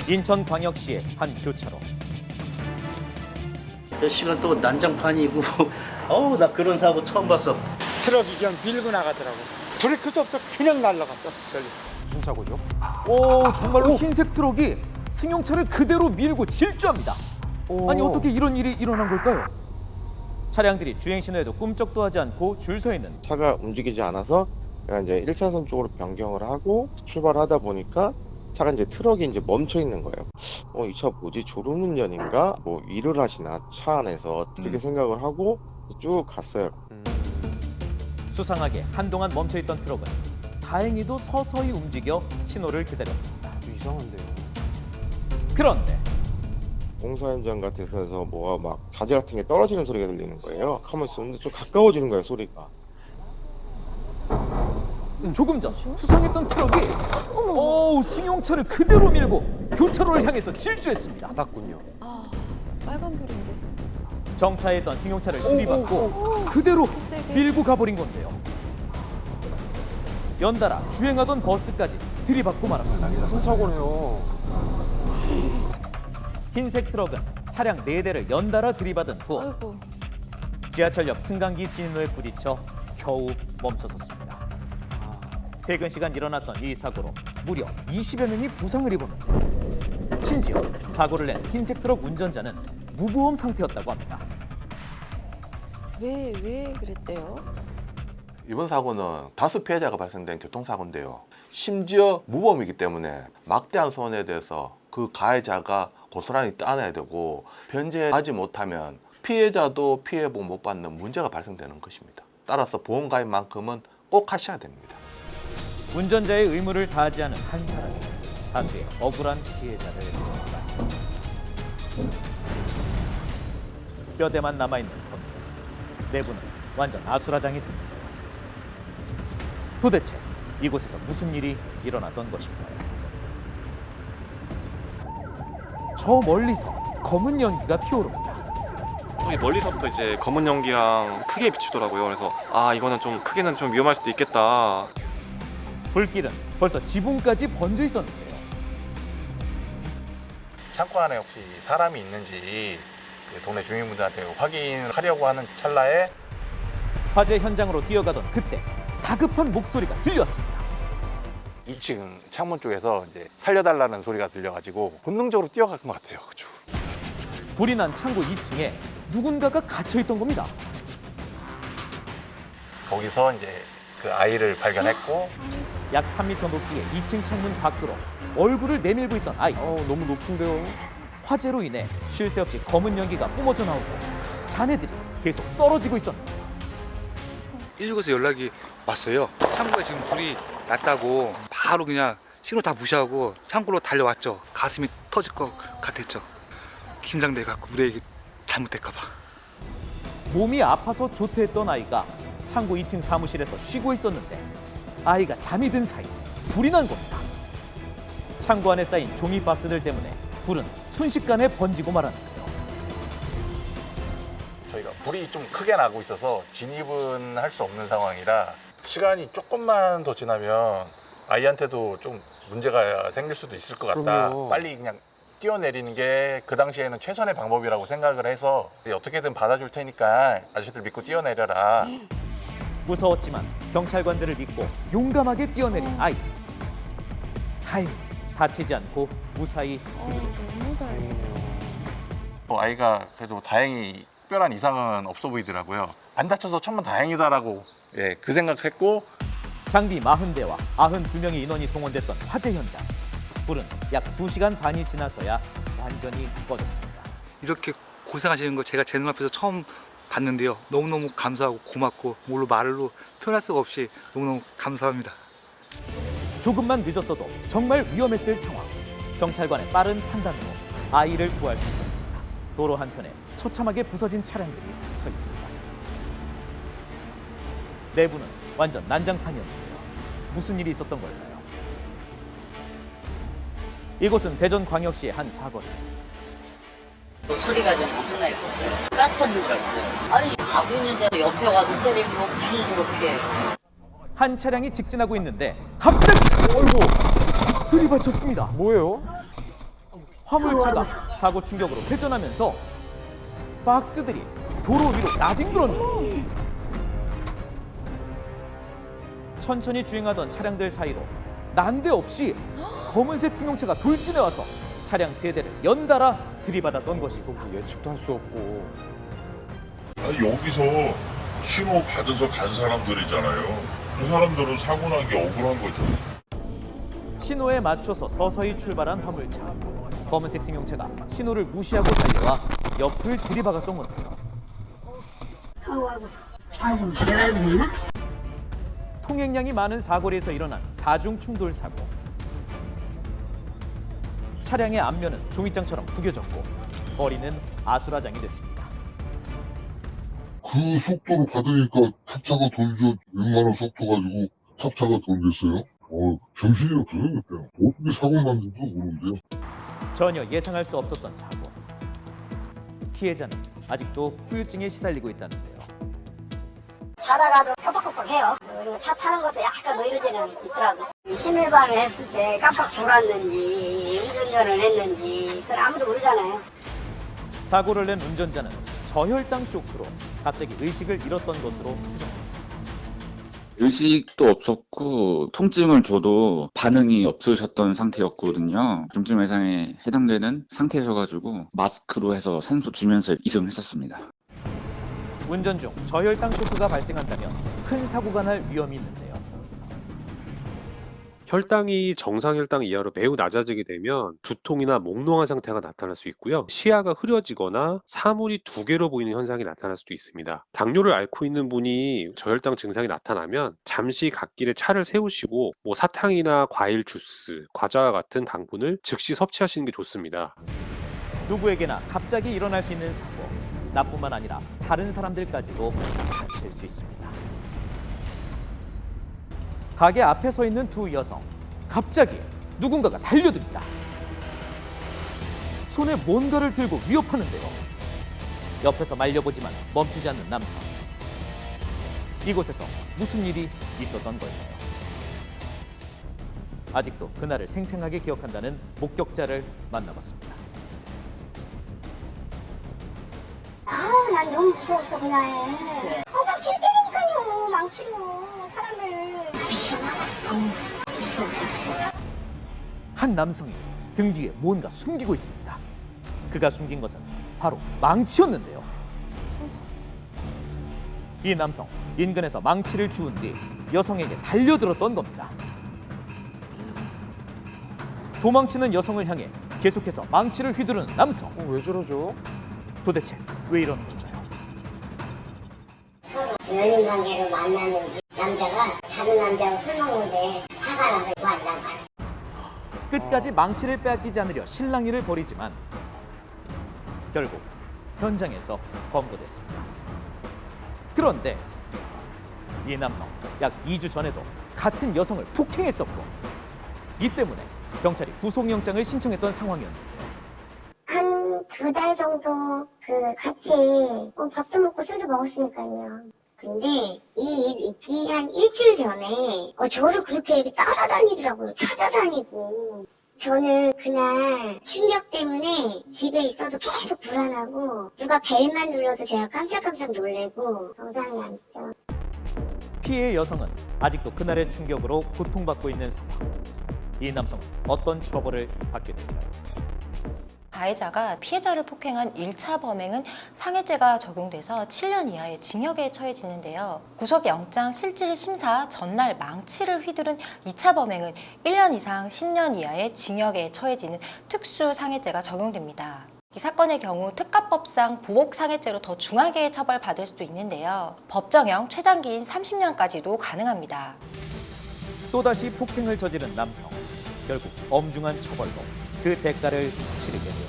인천광역시의 한 교차로. 몇 시간 동안 난장판이고 나 그런 사고 처음 봤어. 트럭이 그냥 밀고 나가더라고. 브레이크도 없어. 그냥 날아갔어. 저기. 무슨 사고죠? 오, 정말로 흰색 트럭이 승용차를 그대로 밀고 질주합니다. 아니 어떻게 이런 일이 일어난 걸까요? 차량들이 주행 신호에도 꿈쩍도 하지 않고 줄 서 있는 차가 움직이지 않아서 내가 이제 1차선 쪽으로 변경을 하고 출발하다 보니까 차가 이제 트럭이 이제 멈춰 있는 거예요. 이 차 뭐지? 졸음운전인가? 뭐 일을 하시나 차 안에서 그렇게 생각을 하고 쭉 갔어요. 수상하게 한동안 멈춰있던 트럭은 다행히도 서서히 움직여 신호를 기다렸습니다. 아주 이상한데요. 그런데 공사 현장 같아서 뭐가 막 자재 같은 게 떨어지는 소리가 들리는 거예요. 가만히 있었는데 좀 가까워지는 거예요, 소리가. 조금 전 수상했던 트럭이 승용차를 그대로 밀고 교차로를 향해서 질주했습니다. 맞았군요. 빨간불인데. 정차해 있던 승용차를 들이받고 그대로 세게. 밀고 가버린 건데요. 연달아 주행하던 버스까지 들이받고 말았습니다. 큰 사고네요. 흰색 트럭은 차량 4대를 연달아 들이받은 후 아이고. 지하철역 승강기 진로에 부딪혀 겨우 멈춰섰습니다. 퇴근 시간 일어났던 이 사고로 무려 20여 명이 부상을 입었는데 심지어 사고를 낸 흰색 트럭 운전자는 무보험 상태였다고 합니다. 왜 그랬대요? 이번 사고는 다수 피해자가 발생된 교통사고인데요. 심지어 무보험이기 때문에 막대한 손해에 대해서 그 가해자가 고스란히 따내야 되고 변제하지 못하면 피해자도 피해보험 못 받는 문제가 발생되는 것입니다. 따라서 보험가입만큼은 꼭 하셔야 됩니다. 운전자의 의무를 다하지 않은 한 사람이 다수의 억울한 피해자를 낳았습니다. 뼈대만 남아있는 건물. 내부는 완전 아수라장이 됩니다. 도대체 이곳에서 무슨 일이 일어났던 것일까요? 저 멀리서 검은 연기가 피어오릅니다. 멀리서부터 이제 검은 연기랑 크게 비추더라고요. 그래서 이거는 좀 크게는 좀 위험할 수도 있겠다. 불길은 벌써 지붕까지 번져 있었는데요. 창고 안에 혹시 사람이 있는지 그 동네 주민분들한테 확인하려고 하는 찰나에 화재 현장으로 뛰어가던 그때 다급한 목소리가 들렸습니다. 2층 창문 쪽에서 이제 살려달라는 소리가 들려가지고 본능적으로 뛰어간 것 같아요. 그죠? 불이 난 창고 2층에 누군가가 갇혀있던 겁니다. 거기서 이제 그 아이를 발견했고 약 3m 높이의 2층 창문 밖으로 얼굴을 내밀고 있던 아이. 너무 높은데요. 화재로 인해 쉴 새 없이 검은 연기가 뿜어져 나오고 잔해들이 계속 떨어지고 있었는데 119에서 연락이 왔어요. 창고에 지금 불이 났다고 바로 그냥 신호 다 무시하고 창고로 달려왔죠. 가슴이 터질 것 같았죠. 긴장돼 갖고 우리 애기 잘못될까 봐. 몸이 아파서 조퇴했던 아이가 창고 2층 사무실에서 쉬고 있었는데 아이가 잠이 든 사이 불이 난 겁니다. 창고 안에 쌓인 종이 박스들 때문에 불은 순식간에 번지고 말았는데요. 저희가 불이 좀 크게 나고 있어서 진입은 할 수 없는 상황이라 시간이 조금만 더 지나면 아이한테도 좀 문제가 생길 수도 있을 것 같다. 그럼요. 빨리 그냥 뛰어내리는 게 그 당시에는 최선의 방법이라고 생각을 해서 어떻게든 받아줄 테니까 아저씨들 믿고 뛰어내려라. 무서웠지만 경찰관들을 믿고 용감하게 뛰어내린 아이. 다행히 다치지 않고 무사히 구조됐습니다. 너무 다행이네요. 아이가 그래도 다행히 특별한 이상은 없어 보이더라고요. 안 다쳐서 천만 다행이다라고 그 생각했고 장비 40대와 92명의 인원이 동원됐던 화재 현장. 불은 약 2시간 반이 지나서야 완전히 꺼졌습니다. 이렇게 고생하시는 거 제가 제 눈앞에서 처음 봤는데요. 너무너무 감사하고 고맙고 말로 표현할 수가 없이 너무너무 감사합니다. 조금만 늦었어도 정말 위험했을 상황. 경찰관의 빠른 판단으로 아이를 구할 수 있었습니다. 도로 한편에 처참하게 부서진 차량들이 서 있습니다. 내부는 완전 난장판이었는데요. 무슨 일이 있었던 걸까요? 이곳은 대전광역시의 한 사거리. 소리가 좀 엄청나게 컸어요. 가스 터진 줄 알았어요. 아니 가고 있는데 옆에 와서 때리는 거 무슨 수로 피해. 한 차량이 직진하고 있는데 갑자기 들이받쳤습니다. 뭐예요? 화물차가 사고 충격으로 회전하면서 박스들이 도로 위로 나뒹굴었는데 천천히 주행하던 차량들 사이로 난데없이 검은색 승용차가 돌진해 와서 차량 세 대를 연달아 들이받았던 것이고 예측도 할 수 없고. 여기서 신호 받아서 간 사람들이잖아요. 그 사람들은 사고 난 게 억울한 거죠. 신호에 맞춰서 서서히 출발한 화물차. 검은색 승용차가 신호를 무시하고 달려와 옆을 들이박았던 건데요. 통행량이 많은 사거리에서 일어난 사중 충돌 사고. 차량의 앞면은 종이장처럼 구겨졌고 거리는 아수라장이 됐습니다. 그 속도로 받으니까 탑차가 돌죠. 웬만한 속도 가지고 탑차가 돌겠어요? 정신이 없어요, 그때. 어떻게 사고 났는지도 모르는데요. 전혀 예상할 수 없었던 사고. 피해자는 아직도 후유증에 시달리고 있다는데요. 자다가도 깜빡깜빡해요. 그리고 차 타는 것도 약간 노이로제는 있더라고. 심일반을 했을 때 깜빡 졸았는지 운전전을 했는지 그건 아무도 모르잖아요. 사고를 낸 운전자는 저혈당 쇼크로 갑자기 의식을 잃었던 것으로 추정됩니다. 의식도 없었고 통증을 줘도 반응이 없으셨던 상태였거든요. 중증 외상에 해당되는 상태여가지고 마스크로 해서 산소 주면서 이송했었습니다. 운전 중 저혈당 쇼크가 발생한다면 큰 사고가 날 위험이 있는데요. 혈당이 정상 혈당 이하로 매우 낮아지게 되면 두통이나 몽롱한 상태가 나타날 수 있고요. 시야가 흐려지거나 사물이 두 개로 보이는 현상이 나타날 수도 있습니다. 당뇨를 앓고 있는 분이 저혈당 증상이 나타나면 잠시 갓길에 차를 세우시고 사탕이나 과일 주스, 과자와 같은 당분을 즉시 섭취하시는 게 좋습니다. 누구에게나 갑자기 일어날 수 있는 사고. 나뿐만 아니라 다른 사람들까지도 다칠 수 있습니다. 가게 앞에 서 있는 두 여성. 갑자기 누군가가 달려듭니다. 손에 뭔가를 들고 위협하는데요. 옆에서 말려보지만 멈추지 않는 남성. 이곳에서 무슨 일이 있었던 걸까요? 아직도 그날을 생생하게 기억한다는 목격자를 만나봤습니다. 난 너무 무서웠어 그날. 망치 때리니까요. 망치로 사람을. 무서웠어. 한 남성이 등 뒤에 뭔가 숨기고 있습니다. 그가 숨긴 것은 바로 망치였는데요. 이 남성, 인근에서 망치를 주운 뒤 여성에게 달려들었던 겁니다. 도망치는 여성을 향해 계속해서 망치를 휘두르는 남성. 왜 저러죠? 도대체 왜 이러는 건가요? 서로 연인 관계로 만났는지 남자가 다른 남자하고 술 먹는데 화가 나서 왔단 말이야. 끝까지 망치를 빼앗기지 않으려 실랑이를 벌이지만 결국 현장에서 검거됐습니다. 그런데 이 남성 약 2주 전에도 같은 여성을 폭행했었고 이 때문에 경찰이 구속영장을 신청했던 상황이었는데 한 2달 정도 같이 밥도 먹고 술도 먹었으니까요. 근데 이 일 있기 한 일주일 전에 저를 그렇게 따라다니더라고요. 찾아다니고. 저는 그날 충격 때문에 집에 있어도 계속 불안하고 누가 벨만 눌러도 제가 깜짝깜짝 놀래고 정상이 아니죠. 피해 여성은 아직도 그날의 충격으로 고통받고 있는 상황. 이 남성은 어떤 처벌을 받게 될까요? 가해자가 피해자를 폭행한 1차 범행은 상해죄가 적용돼서 7년 이하의 징역에 처해지는데요. 구속영장 실질 심사 전날 망치를 휘두른 2차 범행은 1년 이상 10년 이하의 징역에 처해지는 특수상해죄가 적용됩니다. 이 사건의 경우 특가법상 보복상해죄로 더 중하게 처벌받을 수도 있는데요. 법정형 최장기인 30년까지도 가능합니다. 또다시 폭행을 저지른 남성. 결국 엄중한 처벌로 그 대가를 치르게 됩니다.